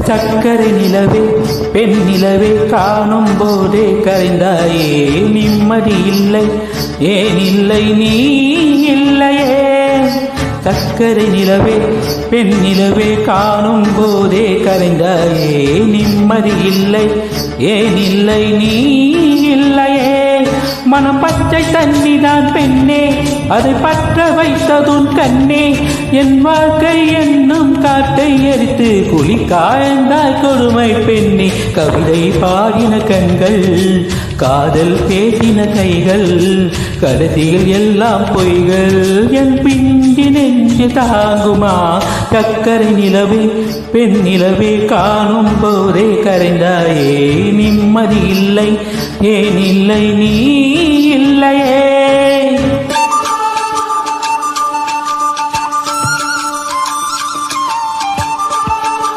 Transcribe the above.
சக்கரை நிலவே பெண் நிலவே காணும் போதே கரைந்தாயே நிம்மதி இல்லை ஏன் இல்லை நீ இல்லையே சக்கரை நிலவே பெண் நிலவே காணும் போதே கரைந்தாயே நிம்மதி இல்லை ஏன் இல்லை நீ இல்லையே மனம் பச்சை தண்ணிதான் பெண்ணே அதை பற்ற வைத்ததுன் கண்ணே என் வாழ்க்கை என்னும் காட்டை எரித்து குளிக்காய்ந்தாய் கொடுமை பெண்ணே கவிதை பாடின கண்கள் காதல் பேசின கைகள் கடைசியில் எல்லாம் பொய்கள் என் பிஞ்சி நெஞ்சு தாங்குமா சக்கரை நிலவே பெண் நிலவே காணும் போதே கரைந்தாயே நிம்மதி இல்லை ஏன் இல்லை நீ இல்லையே